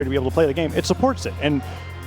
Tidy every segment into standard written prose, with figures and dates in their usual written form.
to be able to play the game, it supports it. And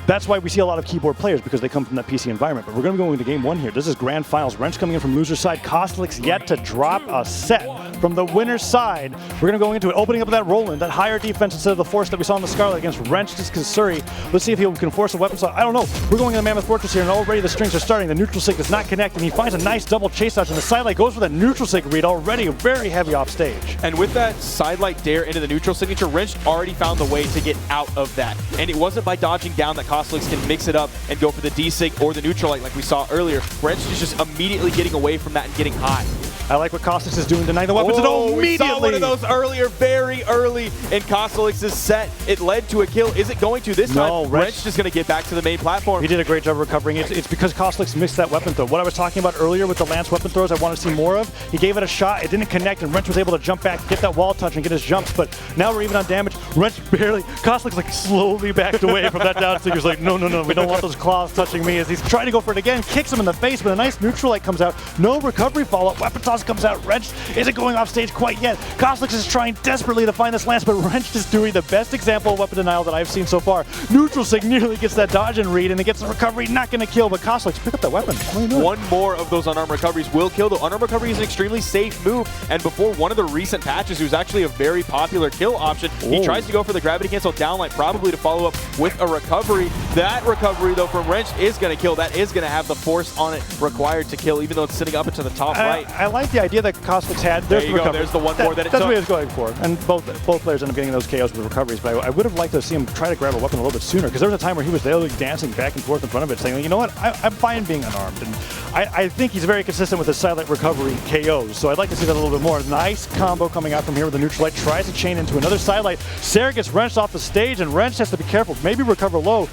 that's why we see a lot of keyboard players, because they come from that PC environment. But we're going to go into game one here. This is grand finals. Wrench coming in from loser's side. Cosolix yet to drop a set from the winner's side. We're going to go into it, opening up that Roland, that higher defense instead of the force that we saw in the Scarlet against Wrench Kasuri. Let's see if he can force a weapon. So I don't know. We're going in the Mammoth Fortress here, and already the strings are starting. The neutral sig does not connect, and he finds a nice double chase dodge, and the sidelight goes for that neutral sig read, already very heavy off stage. And with that sidelight dare into the neutral signature, Wrench already found the way to get out of that. And it wasn't by dodging down that Cosolix can mix it up and go for the D-Sig or the neutral light like we saw earlier. Wrench is just immediately getting away from that and getting high. I like what Cosolix is doing tonight. The weapons immediately. We saw one of those earlier, very early in Cosolix's set. It led to a kill. Is it going to this time? Wrench just going to get back to the main platform. He did a great job recovering. It's because Cosolix missed that weapon throw. What I was talking about earlier with the Lance weapon throws, I want to see more of. He gave it a shot. It didn't connect, and Wrench was able to jump back, get that wall touch, and get his jumps. But now we're even on damage. Wrench barely. Cosolix like slowly backed away from that down stick. He's like, no, we don't want those claws touching me. As he's trying to go for it again, kicks him in the face, but a nice neutral light comes out. No recovery follow-up. Weapon toss comes out. Wrench isn't going off stage quite yet. Cosolix is trying desperately to find this Lance, but Wrench is doing the best example of weapon denial that I've seen so far. Neutral sig nearly gets that dodge and read, and it gets the recovery. Not going to kill, but Cosolix, pick up that weapon. One more of those unarmed recoveries will kill, though. Unarmed recovery is an extremely safe move, and before one of the recent patches, it was actually a very popular kill option. He tries to go for the gravity cancel downlight, probably to follow up with a recovery. That recovery, though, from Wrench is going to kill. That is going to have the force on it required to kill, even though it's sitting up into the top right. I like the idea that Cosolix had. There you go. There's the one more that it took. That's what he was going for. And both players end up getting those KOs with recoveries, but I would have liked to see him try to grab a weapon a little bit sooner, because there was a time where he was literally dancing back and forth in front of it, saying, you know what, I'm fine being unarmed. And I think he's very consistent with his silent recovery KOs, so I'd like to see that a little bit more. Nice combo coming out from here with the neutral light. Tries to chain into another sidelight. Sarah gets wrenched off the stage, and Wrench has to be careful. Maybe recover low.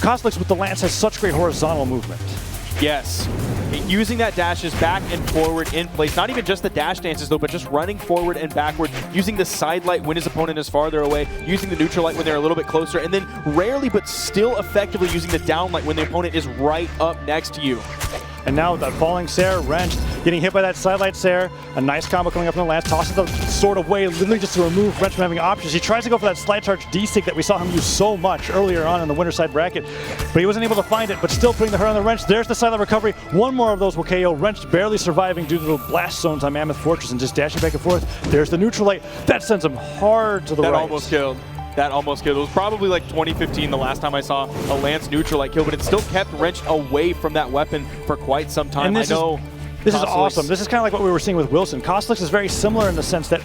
Cosolix with the Lance has such great horizontal movement. Yes. Using that dashes back and forward in place. Not even just the dash dances, though, but just running forward and backward. Using the side light when his opponent is farther away. Using the neutral light when they're a little bit closer. And then rarely, but still effectively using the down light when the opponent is right up next to you. And now with that falling Sarah, Wrench getting hit by that sidelight Sarah. A nice combo coming up from the Lance. Tosses the sword away, literally just to remove Wrench from having options. He tries to go for that slide charge D-Sig that we saw him use so much earlier on in the winner side bracket. But he wasn't able to find it, but still putting the hurt on the Wrench. There's the silent recovery. One more of those will KO. Wrench barely surviving due to the blast zones on Mammoth Fortress and just dashing back and forth. There's the neutral light. That sends him hard to the right. That almost killed. That almost killed. It was probably like 2015 the last time I saw a Lance neutral light kill, but it still kept Wrench away from that weapon for quite some time. This is awesome. This is kind of like what we were seeing with Wilson. Cosolix is very similar in the sense that,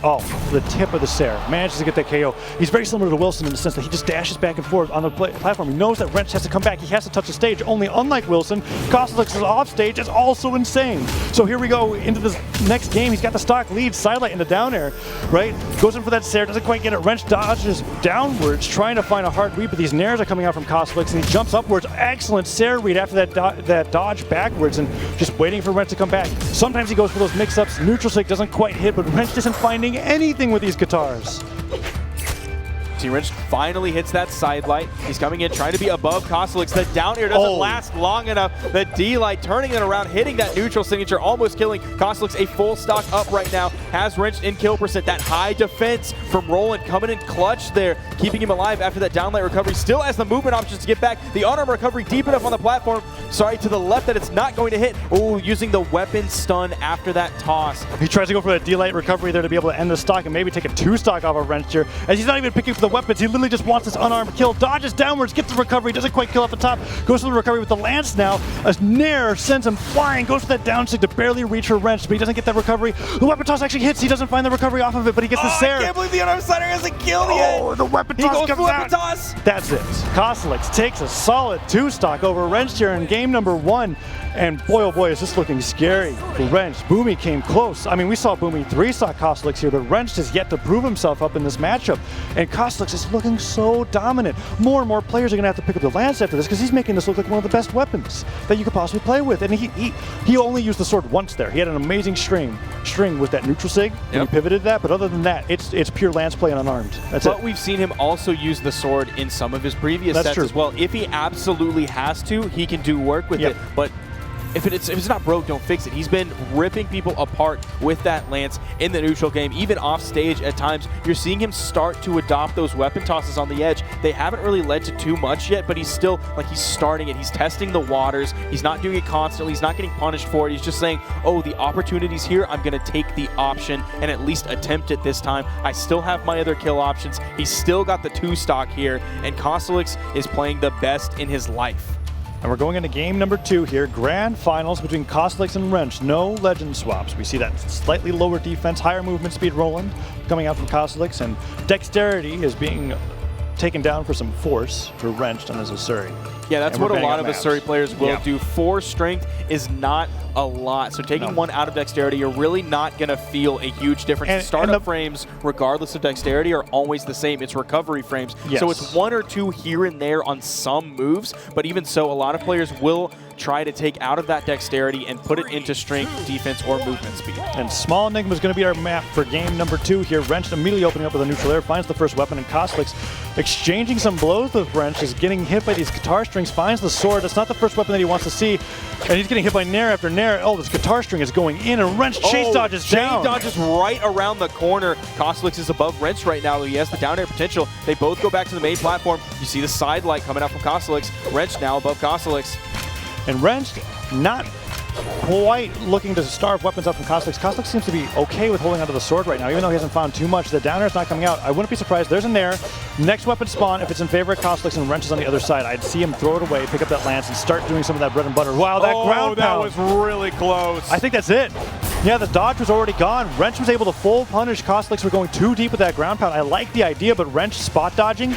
the tip of the Sarah manages to get that KO. He's very similar to Wilson in the sense that he just dashes back and forth on the platform. He knows that Wrench has to come back. He has to touch the stage. Only unlike Wilson, Cosolix is off stage. It's also insane. So here we go into this next game. He's got the stock lead, sidelight into down air, right? Goes in for that Sarah, doesn't quite get it. Wrench dodges downwards, trying to find a hard read, but these nairs are coming out from Cosolix, and he jumps upwards. Excellent Sarah read after that dodge backwards, and just waiting for Wrench to come back. Sometimes he goes for those mix-ups. Neutral sig doesn't quite hit, but Wrench isn't finding anything with these guitars. See, Wrench finally hits that side light. He's coming in, trying to be above Cosolix. The down air doesn't last long enough. The D-light turning it around, hitting that neutral signature, almost killing Cosolix. A full stock up right now. Has Wrench in kill percent. That high defense from Roland coming in clutch there, keeping him alive after that down light recovery. Still has the movement options to get back. The unarmed recovery deep enough on the platform. Sorry, to the left that it's not going to hit. Oh, using the weapon stun after that toss. He tries to go for that D-light recovery there to be able to end the stock and maybe take a 2-stock off of Wrench here. As he's not even picking up the weapons, he literally just wants this unarmed kill. Dodges downwards, gets the recovery, doesn't quite kill off the top. Goes for the recovery with the Lance now. A nair sends him flying, goes for that down stick to barely reach her Wrench, but he doesn't get that recovery. The weapon toss actually hits. He doesn't find the recovery off of it, but he gets the Sarah. I can't believe the unarmed slider hasn't killed yet. Oh, the weapon toss comes out. Toss. That's it. Cosolix takes a solid 2-stock over Wrench here in game number 1. And boy, oh boy, is this looking scary for Wrench. Boomy came close. I mean, we saw Boomy 3-stock Cosolix here, but Wrench has yet to prove himself up in this matchup. And Cosolix is looking so dominant. More and more players are going to have to pick up the Lance after this, because he's making this look like one of the best weapons that you could possibly play with. And he only used the sword once there. He had an amazing string with that neutral sig, and he pivoted that, but other than that, it's pure Lance play and unarmed. That's it. But we've seen him also use the sword in some of his previous sets as well. If he absolutely has to, he can do work with it. But if it's not broke, don't fix it. He's been ripping people apart with that lance in the neutral game, even off stage at times. You're seeing him start to adopt those weapon tosses on the edge. They haven't really led to too much yet, but he's still, like, he's starting it. He's testing the waters. He's not doing it constantly. He's not getting punished for it. He's just saying, oh, the opportunity's here. I'm going to take the option and at least attempt it this time. I still have my other kill options. He's still got the 2 stock here, and Cosolix is playing the best in his life. And we're going into game number 2 here. Grand finals between Cosolix and Wrench. No legend swaps. We see that slightly lower defense, higher movement speed Roland coming out from Cosolix, and dexterity is being taken down for some force for Wrench done as a Asuri. Yeah, that's what a lot of Asuri players will do. 4 strength is not a lot. So taking 1 out of dexterity, you're really not going to feel a huge difference. And startup frames, regardless of dexterity, are always the same. It's recovery frames. Yes. So it's 1 or 2 here and there on some moves, but even so, a lot of players will try to take out of that dexterity and put it into strength, defense, or movement speed. And Small Enigma is going to be our map for game number 2 here. Wrench immediately opening up with a neutral air, finds the first weapon, and Cosolix exchanging some blows with Wrench, is getting hit by these guitar strings, finds the sword. It's not the first weapon that he wants to see, and he's getting hit by Nair after Nair. Oh, this guitar string is going in, and Wrench chase dodges down. Dodges right around the corner. Cosolix is above Wrench right now. He has the down air potential. They both go back to the main platform. You see the side light coming out from Cosolix. Wrench now above Cosolix. And Wrench not quite looking to starve weapons up from Cosolix. Cosolix seems to be okay with holding onto the sword right now, even though he hasn't found too much. The down air is not coming out. I wouldn't be surprised. There's a Nair. Next weapon spawn, if it's in favor of Cosolix and Wrench is on the other side, I'd see him throw it away, pick up that lance, and start doing some of that bread and butter. Wow, that ground pound. That was really close. I think that's it. Yeah, the dodge was already gone. Wrench was able to full punish Cosolix for going too deep with that ground pound. I like the idea, but Wrench spot dodging,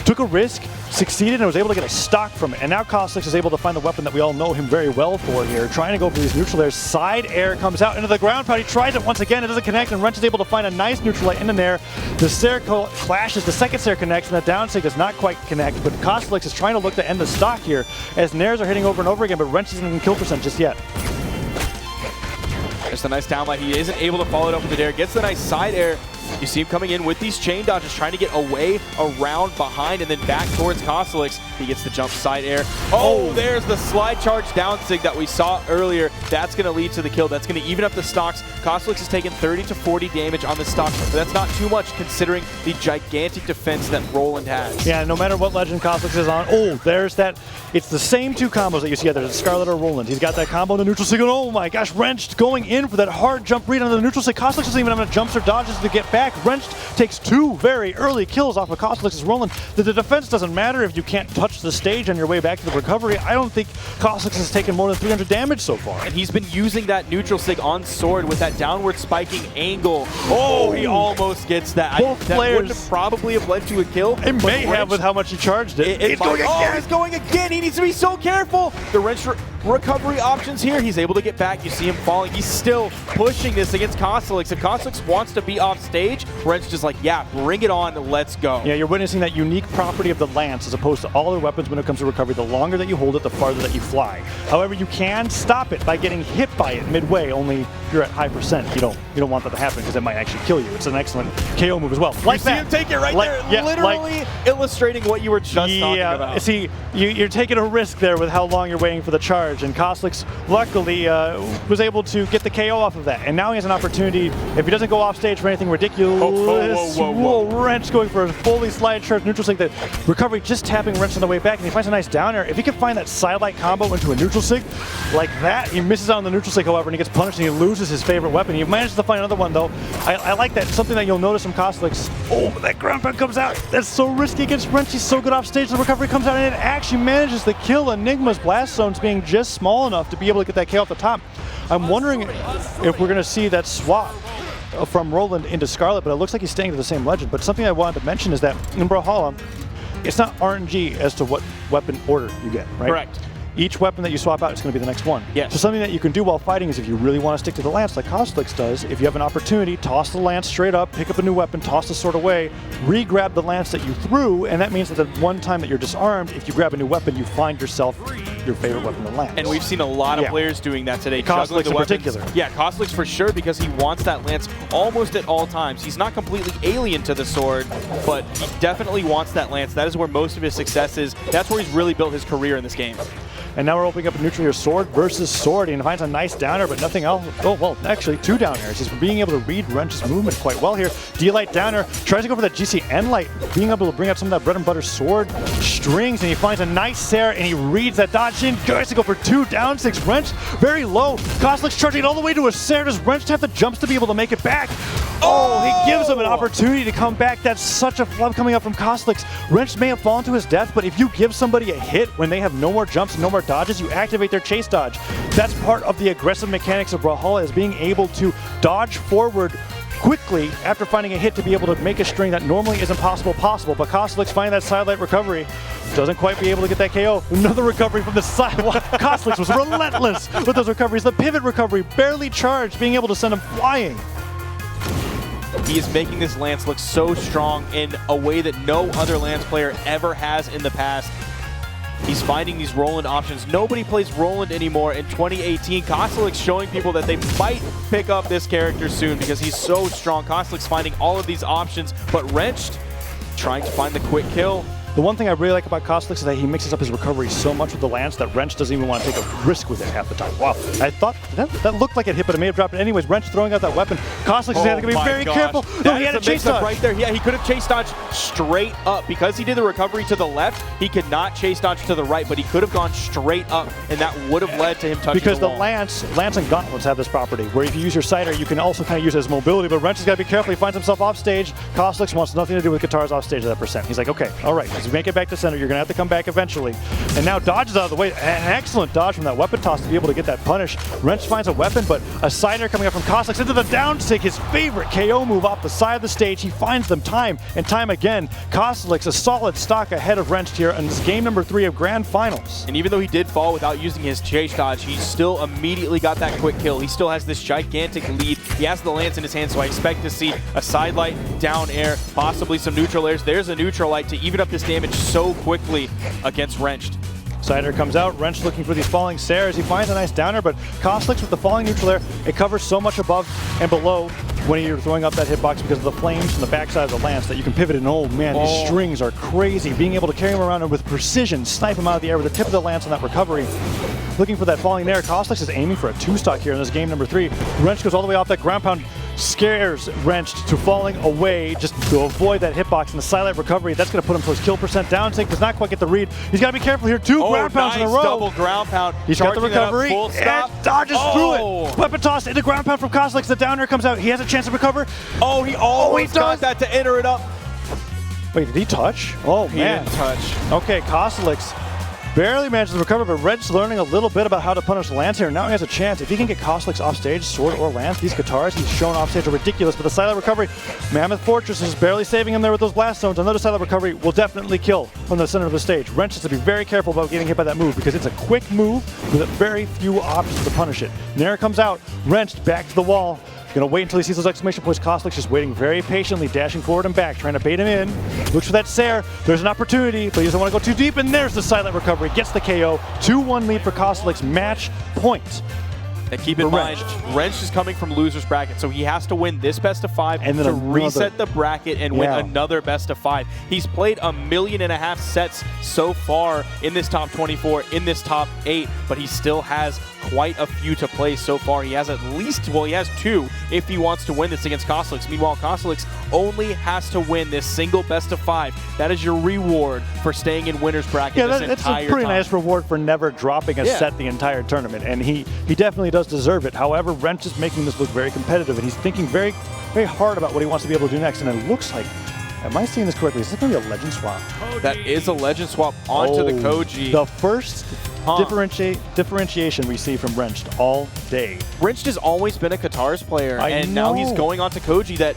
took a risk, succeeded, and was able to get a stock from it. And now Cosolix is able to find the weapon that we all know him very well for here, trying to go for these neutral airs. Side air comes out into the ground pound. He tries it once again. It doesn't connect, and Wrench is able to find a nice neutral light in the Nair. The Sair clashes. The second Sair connects, and the down sig does not quite connect, but Cosolix is trying to look to end the stock here as Nairs are hitting over and over again, but Wrench isn't in kill percent just yet. Just a nice downlight. He isn't able to follow it up with the dare. Gets the nice side air. You see him coming in with these chain dodges, trying to get away, around, behind, and then back towards Cosolix. He gets the jump side air. Oh, there's the slide charge down sig that we saw earlier. That's going to lead to the kill. That's going to even up the stocks. Cosolix has taken 30 to 40 damage on the stock, but that's not too much considering the gigantic defense that Roland has. Yeah, no matter what legend Cosolix is on. Oh, there's that. It's the same 2 combos that you see. There's Scarlet or Roland. He's got that combo in the neutral sig. Oh my gosh, Wrench going in for that hard jump read on the neutral sig. Cosolix doesn't even have enough jumps or dodges to get back. Wrench takes 2 very early kills off of Cosolix's Roland. The defense doesn't matter if you can't touch the stage on your way back to the recovery. I don't think Cosolix has taken more than 300 damage so far. And he's been using that neutral sig on sword with that downward spiking angle. Oh, he almost gets that. Both players would probably have led to a kill. It may have with how much he charged it. It's going again. He's going again. He needs to be so careful. The Wrench recovery options here. He's able to get back. You see him falling. He's still pushing this against Cosolix. If Cosolix wants to be off stage, Wrench just like, yeah, bring it on. Let's go. Yeah, you're witnessing that unique property of the lance as opposed to all other weapons when it comes to recovery. The longer that you hold it, the farther that you fly. However, you can stop it by getting hit by it midway, only if you're at high percent. You don't want that to happen because it might actually kill you. It's an excellent KO move as well. Like that. You see him take it right there, yeah, literally illustrating what you were just talking about. See, you're taking a risk there with how long you're waiting for the charge, and Cosolix luckily was able to get the KO off of that. And now he has an opportunity, if he doesn't go off stage for anything ridiculous, Wrench going for a fully slide charge neutral sig. The recovery just tapping Wrench on the way back, and he finds a nice down air. If he can find that side light combo into a neutral sig like that, he misses out on the neutral sig, however, and he gets punished and he loses his favorite weapon. He manages to find another one though. I like that. Something that you'll notice from Cosolix. Oh, that ground pound comes out. That's so risky against Wrench. He's so good off stage. The recovery comes out and it actually manages to kill Enigma's blast zones being just small enough to be able to get that KO off the top. I'm wondering if we're going to see that swap from Roland into Scarlet, but it looks like he's staying to the same legend. But something I wanted to mention is that in Brawlhalla, it's not RNG as to what weapon order you get, right? Correct. Each weapon that you swap out is going to be the next one. Yes. So something that you can do while fighting is if you really want to stick to the lance like Cosolix does, if you have an opportunity, toss the lance straight up, pick up a new weapon, toss the sword away, re-grab the lance that you threw, and that means that the one time that you're disarmed, if you grab a new weapon, you find yourself your favorite weapon, the lance. And we've seen a lot of players doing that today. Cosolix in particular. Yeah, Cosolix for sure, because he wants that lance almost at all times. He's not completely alien to the sword, but he definitely wants that lance. That is where most of his success is. That's where he's really built his career in this game. And now we're opening up a neutral here, sword versus sword. And he finds a nice downer, but nothing else. Oh, well, actually, 2 down airs. He's being able to read Wrench's movement quite well here. D-Light downer, tries to go for that GCN light, being able to bring out some of that bread and butter sword strings, and he finds a nice Sarah, and he reads that dodge in, tries to go for 2 down 6. Wrench very low. Cosolix charging it all the way to a Sarah. Does Wrench have the jumps to be able to make it back? Oh, he gives him an opportunity to come back. That's such a flub coming up from Cosolix. Wrench may have fallen to his death, but if you give somebody a hit when they have no more jumps and no more dodges, you activate their chase dodge. That's part of the aggressive mechanics of Brawlhalla, is being able to dodge forward quickly after finding a hit to be able to make a string that normally isn't possible. But Cosolix finding that sidelight recovery, doesn't quite be able to get that KO. Another recovery from the side. Cosolix was relentless with those recoveries. The pivot recovery, barely charged, being able to send him flying. He is making this Lance look so strong in a way that no other Lance player ever has in the past. He's finding these Roland options. Nobody plays Roland anymore in 2018. Cosolix showing people that they might pick up this character soon because he's so strong. Cosolix finding all of these options, but Wrenched trying to find the quick kill. The one thing I really like about Cosolix is that he mixes up his recovery so much with the Lance that Wrench doesn't even want to take a risk with it half the time. Wow, I thought that looked like it hit, but it may have dropped it anyways. Wrench throwing out that weapon. Cosolix is going to be very careful. No, he had a chase dodge right there. Yeah, he could have chase dodged straight up. Because he did the recovery to the left, he could not chase dodge to the right, but he could have gone straight up, and that would have led to him touching because the wall. Lance and Gauntlets have this property, where if you use your cider, you can also kind of use it as mobility, but Wrench has got to be careful. He finds himself off stage. Cosolix wants nothing to do with guitars off stage at that percent. He's like, okay, all right, as we make it back to center, you're going to have to come back eventually. And now dodges out of the way. An excellent dodge from that weapon toss to be able to get that punish. Wrench finds a weapon, but a cider coming up from Cosolix into the down stick, his favorite KO move off the side of the stage. He finds them time and time again. Cosolix, a solid stock ahead of Wrench here in this game number 3 of Grand Finals. And even though he did fall without using his chase dodge, he still immediately got that quick kill. He still has this gigantic lead. He has the Lance in his hand, so I expect to see a side light, down air, possibly some neutral airs. There's a neutral light to even up this damage so quickly against Wrenched. Cider comes out, Wrench looking for these falling Saras. He finds a nice downer, but Cosolix with the falling neutral air, it covers so much above and below when you're throwing up that hitbox because of the flames from the backside of the Lance that you can pivot, and oh man, these strings are crazy. Being able to carry him around and with precision, snipe him out of the air with the tip of the Lance on that recovery. Looking for that falling there. Cosolix is aiming for a 2-stock here in this game number 3. Wrench goes all the way off that ground pound, scares Wrenched to falling away just to avoid that hitbox and the silent recovery. That's going to put him to his kill percent down. Tank does not quite get the read. He's got to be careful here. 2 ground pounds in a row. Double ground pound. He's got the recovery. Full stop. And dodges through it. Weapon toss into ground pound from Cosolix. The downer comes out. He has a chance to recover. Oh, he always got that to enter it up. Wait, did he touch? Oh, man. He didn't touch. Okay, Cosolix barely manages to recover, but Red's learning a little bit about how to punish Lance here. Now he has a chance. If he can get Cosolix off stage, sword or Lance, these guitars he's shown off stage are ridiculous, but the silent recovery, Mammoth Fortress is barely saving him there with those blast zones. Another silent recovery will definitely kill from the center of the stage. Wrench has to be very careful about getting hit by that move because it's a quick move with very few options to punish it. Nair comes out, Wrenched back to the wall. Gonna wait until he sees those exclamation points. Cosolix just waiting very patiently, dashing forward and back, trying to bait him in. Looks for that Sair. There's an opportunity, but he doesn't want to go too deep, and there's the silent recovery. Gets the KO. 2-1 lead for Cosolix. Match point. And keep in mind, Wrench is coming from loser's bracket, so he has to win this best of 5 and then to reset the bracket and win another best of 5. He's played 1.5 million sets so far in this top 24, in this top 8, but he still has quite a few to play so far. He has at least, well, he has 2 if he wants to win this against Cosolix. Meanwhile, Cosolix only has to win this single best of 5. That is your reward for staying in winner's bracket this entire time. That's a pretty nice reward for never dropping a set the entire tournament, and he definitely does deserve it. However, Wrench is making this look very competitive, and he's thinking very, very hard about what he wants to be able to do next, and it looks like, am I seeing this correctly? Is this going to be a legend swap? That is a legend swap onto the Koji. The first differentiation we see from Wrenched all day. Wrenched has always been a Katars player, and now he's going on to Koji that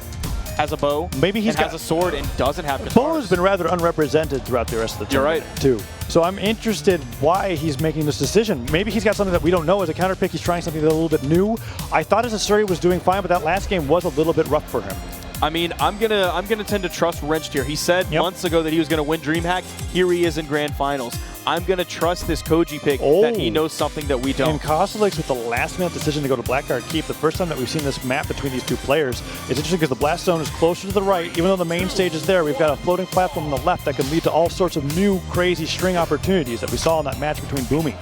has a bow, maybe he's has a sword, and doesn't have Katars. Bow has been rather unrepresented throughout the rest of the tournament. You're right. Too. So I'm interested why he's making this decision. Maybe he's got something that we don't know as a counter pick. He's trying something that's a little bit new. I thought his Asuri was doing fine, but that last game was a little bit rough for him. I mean, I'm gonna tend to trust Wrenched here. He said months ago that he was gonna win DreamHack. Here he is in Grand Finals. I'm gonna trust this Koji pick that he knows something that we don't. And Cosolix with the last-minute decision to go to Blackguard Keep, the first time that we've seen this map between these two players. It's interesting because the blast zone is closer to the right. Even though the main stage is there, we've got a floating platform on the left that can lead to all sorts of new, crazy string opportunities that we saw in that match between Boomy.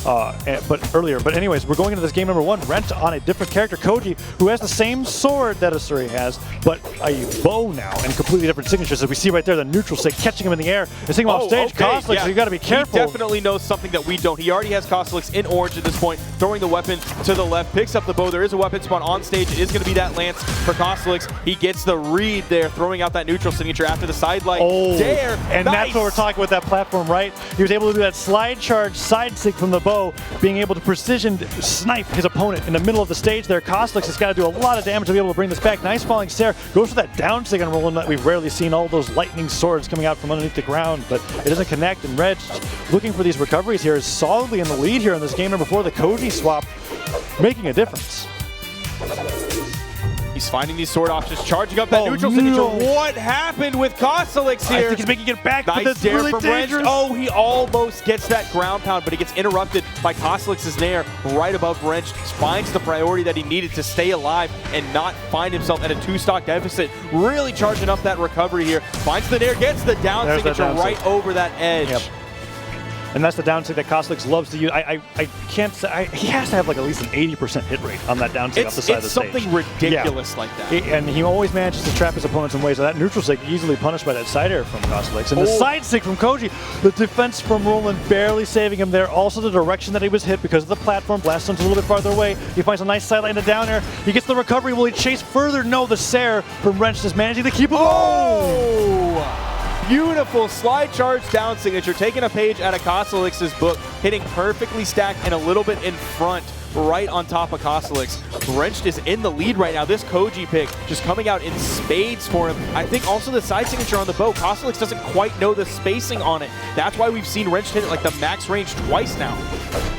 But anyways, we're going into this game number 1. Wrench on a different character, Koji, who has the same sword that Asuri has, but a bow now and completely different signatures. As we see right there, the neutral stick catching him in the air and seeing him off stage. Okay, Cosolix, yeah. you got to be careful. He definitely knows something that we don't. He already has Cosolix in orange at this point, throwing the weapon to the left, picks up the bow. There is a weapon spawn on stage. It is going to be that lance for Cosolix. He gets the read there, throwing out that neutral signature after the side light. Dare. And nice. that's what we're talking with that platform, right? He was able to do that slide charge side stick from the bow, being able to precision snipe his opponent in the middle of the stage there. Cosolix has got to do a lot of damage to be able to bring this back. Nice falling Sarah. Goes for that down stick on Roland that we've rarely seen, all those lightning swords coming out from underneath the ground, but it doesn't connect. And Reg, looking for these recoveries here, is solidly in the lead here in this game number 4. The Koji swap making a difference. He's finding these sword options, charging up that neutral signature. What happened with Cosolix here? I think he's making it back, nice but that's dare really from dangerous. Wrench. Oh, he almost gets that ground pound, but he gets interrupted by Cosolix's nair right above Wrench. Finds the priority that he needed to stay alive and not find himself at a 2-stock deficit. Really charging up that recovery here. Finds the nair, gets the down signature right over that edge. Yep. And that's the down stick that Cosolix loves to use. I can't say, he has to have like at least an 80% hit rate on that down stick off the side of the stage. It's something ridiculous like that. And he always manages to trap his opponents in ways that neutral stick easily punished by that side air from Cosolix. And the side stick from Koji, the defense from Roland barely saving him there. Also the direction that he was hit because of the platform. Blast Stone's a little bit farther away. He finds a nice sideline to down air. He gets the recovery. Will he chase further? No, the Sair from Wrench is managing to keep him. Beautiful slide charge down signature, taking a page out of Cosolix's book, hitting perfectly stacked and a little bit in front, right on top of Cosolix. Wrenched is in the lead right now. This Koji pick just coming out in spades for him. I think also the side signature on the bow, Cosolix doesn't quite know the spacing on it. That's why we've seen Wrenched hit it like the max range twice now.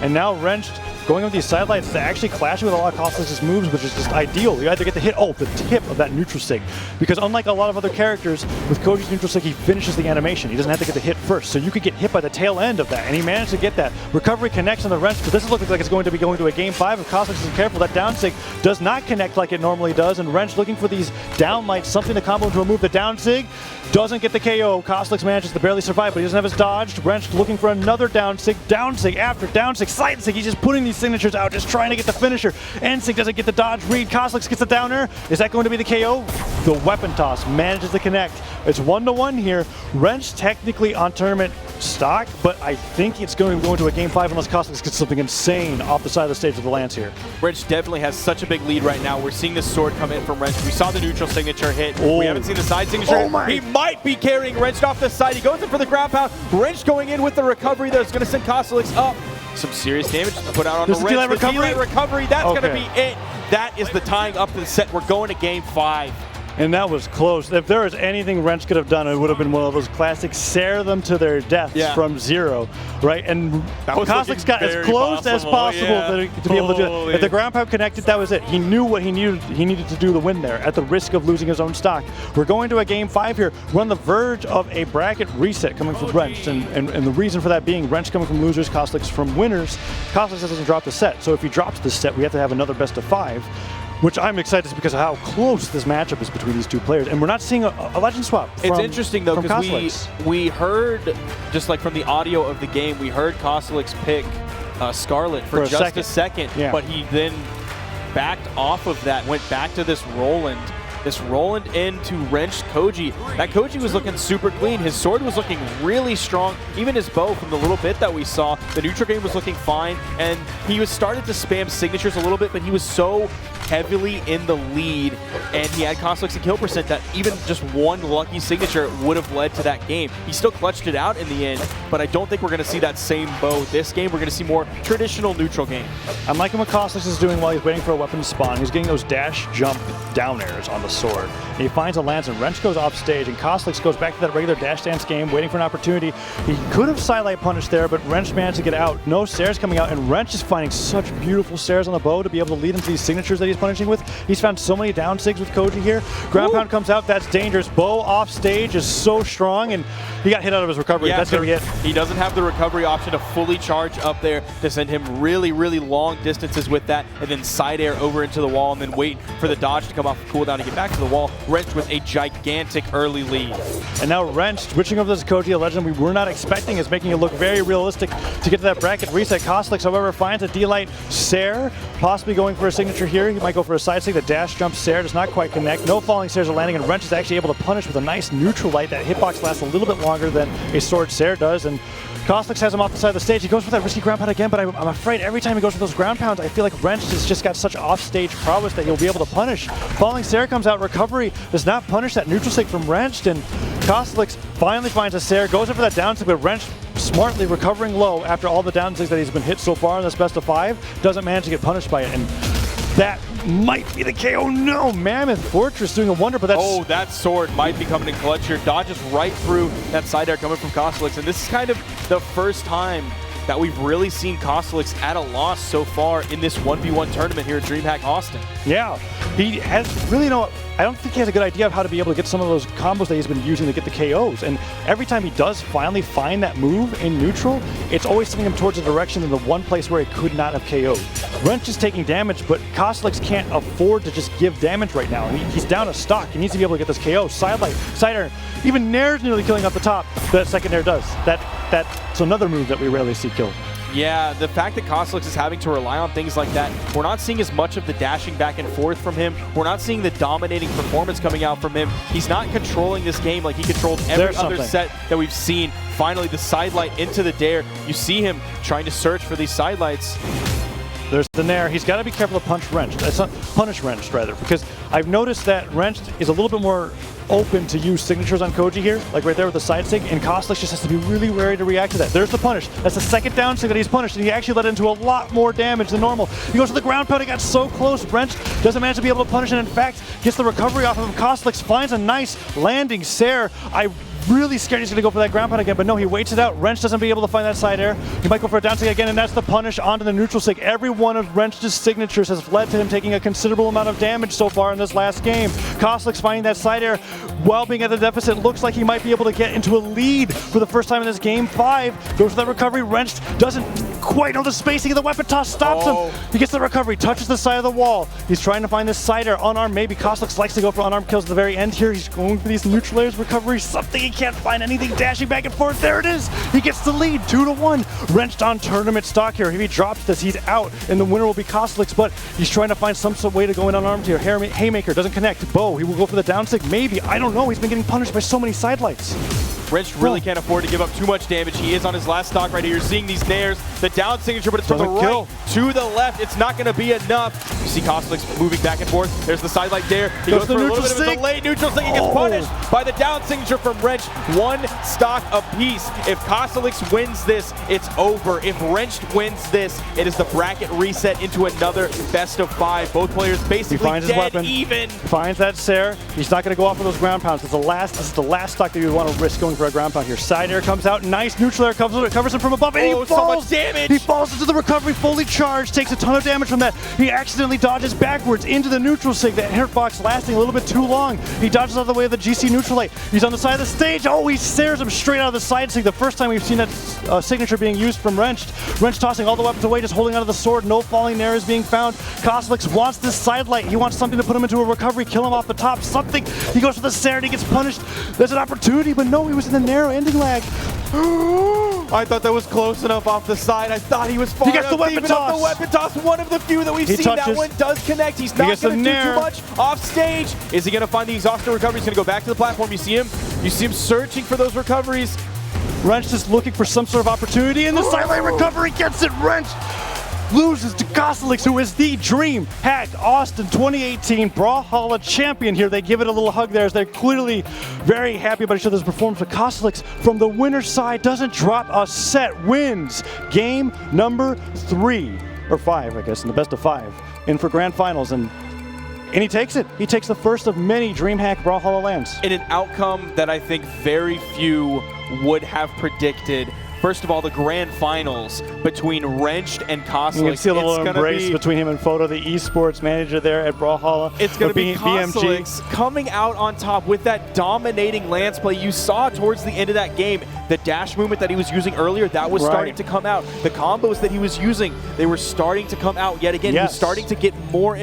And now Wrenched going with these sidelights to actually clash with a lot of Cosolix's moves, which is just ideal. You either get the hit, the tip of that neutral stick. Because unlike a lot of other characters, with Koji's neutral stick, he finishes the animation. He doesn't have to get the hit first. So you could get hit by the tail end of that. And he managed to get that. Recovery connects on the Wrench, but this is looking like it's going to be going to a game 5 if Cosolix isn't careful. That down sig does not connect like it normally does. And Wrench looking for these down lights, something to combo into a move. The down sig doesn't get the KO. Cosolix manages to barely survive, but he doesn't have his dodge. Wrench looking for another down sig after down sig, side sig. He's just putting these signatures out, just trying to get the finisher. N-sig doesn't get the dodge read. Cosolix gets the downer. Is that going to be the KO? The weapon toss manages to connect. It's 1-1 here. Wrench technically on tournament stock, but I think it's going to go into a game 5 unless Cosolix gets something insane off the side of the stage with the lance here. Wrench definitely has such a big lead right now. We're seeing this sword come in from Wrench. We saw the neutral signature hit. We haven't seen the side signature. He might be carrying Wrench off the side. He goes in for the ground pound. Wrench going in with the recovery that's going to send Cosolix up. Some serious damage to put out on the Wrench. The D-Light recovery, that's going to be it. That is the tying up to the set. We're going to game 5. And that was close. If there was anything Wrench could have done, it would have been one of those classic Sair them to their deaths from 0, right? And Cosolix got as close as possible to be able to do it. If the ground pound connected, that was it. He knew what he needed to do to win there at the risk of losing his own stock. We're going to a game 5 here. We're on the verge of a bracket reset coming from Wrench, and the reason for that being Wrench coming from losers, Cosolix from winners. Cosolix doesn't drop the set, so if he drops the set, we have to have another best of 5. Which I'm excited is because of how close this matchup is between these two players. And we're not seeing a legend swap from, it's interesting, though, because we heard, just like from the audio of the game, we heard Cosolix pick Scarlet for just a second. But he then backed off of that, went back to this Roland. This Roland into Wrench Koji. That Koji was looking super clean. His sword was looking really strong. Even his bow, from the little bit that we saw, the neutral game was looking fine. And he was started to spam signatures a little bit, but he was so heavily in the lead, and he had Cosolix and kill percent that even just one lucky signature would have led to that game. He still clutched it out in the end, but I don't think we're going to see that same bow this game. We're going to see more traditional neutral game. I'm liking what Cosolix is doing while he's waiting for a weapon to spawn. He's getting those dash jump down airs on the sword. And he finds a lance, and Wrench goes off stage, and Cosolix goes back to that regular dash dance game, waiting for an opportunity. He could have sidelight punished there, but Wrench managed to get out. No Sairs coming out, and Wrench is finding such beautiful Sairs on the bow to be able to lead into these signatures that he's punishing with. He's found so many down sigs with Koji here. Ground pound comes out, that's dangerous. Bo off stage is so strong, and he got hit out of his recovery. Yeah, that's going to be it. He doesn't have the recovery option to fully charge up there to send him really, really long distances with that, and then side air over into the wall, and then wait for the dodge to come off the cooldown to get back to the wall. Wrench with a gigantic early lead. And now Wrench switching over to Koji, a legend we were not expecting, is making it look very realistic to get to that bracket reset. Cosolix, however, finds a D-Light Sair, possibly going for a signature here. He might go for a side sig. The dash jump Sair does not quite connect. No falling stairs are landing, and Wrench is actually able to punish with a nice neutral light. That hitbox lasts a little bit longer than a sword Sair does, and Cosolix has him off the side of the stage. He goes for that risky ground pound again, but I'm afraid every time he goes for those ground pounds, I feel like Wrench has just got such off-stage prowess that he'll be able to punish. Falling Sair comes out, recovery does not punish that neutral sig from Wrench, and Cosolix finally finds a Sair, goes in for that down sig, but Wrench smartly recovering low after all the down sigs that he's been hit so far in this best of 5, doesn't manage to get punished by it, and that might be the KO. No, Mammoth Fortress doing a wonder, but that's... Oh, that sword might be coming in clutch here. Dodges right through that side air coming from Cosolix, and this is kind of the first time that we've really seen Cosolix at a loss so far in this 1v1 tournament here at Dreamhack Austin. Yeah, he has really I don't think he has a good idea of how to be able to get some of those combos that he's been using to get the KOs. And every time he does finally find that move in neutral, it's always sending him towards a direction in the one place where he could not have KO'd. Wrench is taking damage, but Cosolix can't afford to just give damage right now. He's down a stock. He needs to be able to get this KO. Sidelight, side air, even Nair's nearly killing off the top. That second Nair does. That's another move that we rarely see kill. Yeah, the fact that Cosolix is having to rely on things like that, we're not seeing as much of the dashing back and forth from him. We're not seeing the dominating performance coming out from him. He's not controlling this game like he controlled every other set that we've seen. Finally, the sidelight into the dare. You see him trying to search for these sidelights. There's the Nair. He's got to be careful to punish Wrench, rather, because I've noticed that Wrench is a little bit more open to use signatures on Koji here, like right there with the side sig, and Cosolix just has to be really wary to react to that. There's the punish. That's the second down sig that he's punished, and he actually let into a lot more damage than normal. He goes to the ground pound. He got so close. Wrench doesn't manage to be able to punish, and in fact, gets the recovery off of him. Cosolix finds a nice landing Sair. I'm really scared he's going to go for that ground pound again, but no, he waits it out. Wrench doesn't be able to find that side air. He might go for a down sig again, and that's the punish onto the neutral sig. Every one of Wrench's signatures has led to him taking a considerable amount of damage so far in this last game. Cosolix finding that side air while being at the deficit. Looks like he might be able to get into a lead for the first time in this game 5. Goes for that recovery. Wrench doesn't quite know the spacing of the weapon toss. Stops him. He gets the recovery, touches the side of the wall. He's trying to find this side air unarmed. Maybe Cosolix likes to go for unarmed kills at the very end here. He's going for these neutral airs, recovery, something he can't find anything. Dashing back and forth. There it is. He gets the lead, 2-1. Wrenched on tournament stock here. If he drops this, he's out, and the winner will be Cosolix, but he's trying to find some way to go in unarmed here. Haymaker doesn't connect. Bo, he will go for the down sig. Maybe. I don't know. He's been getting punished by so many sidelights. Wrench really can't afford to give up too much damage. He is on his last stock right here. You're seeing these nairs, the down signature, but it's from the right to the left. It's not going to be enough. You see Cosolix moving back and forth. There's the sidelight there. He goes for a little bit of a delayed neutral sig. He gets punished by the down signature from Wrench. One stock apiece. If Cosolix wins this, it's over. If Wrench wins this, it is the bracket reset into another best of 5. Both players basically finds his weapon. Even. Finds that Sair. He's not going to go off with those ground pounds. This is the last stock that you would want to risk going for a ground pound here. Side air comes out. Nice neutral air covers him from above. And he falls. So much damage. He falls into the recovery, fully charged. Takes a ton of damage from that. He accidentally dodges backwards into the neutral sig. That hitbox lasting a little bit too long. He dodges out of the way of the GC neutral light. He's on the side of the stage. Oh, he Sairs him straight out of the side sig. The first time we've seen that signature being used from Wrench. Wrench tossing all the weapons away, just holding onto the sword. No falling Nair is being found. Cosolix wants this side light. He wants something to put him into a recovery, kill him off the top. Something. He goes for the Sair and he gets punished. There's an opportunity, but no, he was in the narrow ending lag. I thought that was close enough off the side. I thought he was far enough. He gets the weapon toss. The weapon toss, one of the few that we've seen. Touches. That one does connect. He's not going to do too much off stage. Is he going to find the exhaustion recovery? He's going to go back to the platform. You see him searching for those recoveries. Wrench just looking for some sort of opportunity, and the sideline recovery gets it. Wrench loses to Cosolix, who is the Dreamhack Austin 2018 Brawlhalla champion here. They give it a little hug there as they're clearly very happy about each other's performance. But Cosolix, from the winner's side, doesn't drop a set, wins game number 3, or 5, I guess, in the best of 5, in for grand finals. And he takes it. He takes the first of many Dreamhack Brawlhalla lands. In an outcome that I think very few would have predicted first of all, the grand finals between Wrenched and Cosolix. You can see a little embrace between him and Photo, the esports manager there at Brawlhalla. It's going to be BMG Cosolix coming out on top with that dominating lance play. You saw towards the end of that game, the dash movement that he was using earlier, that was starting to come out. The combos that he was using, they were starting to come out yet again. He was starting to get more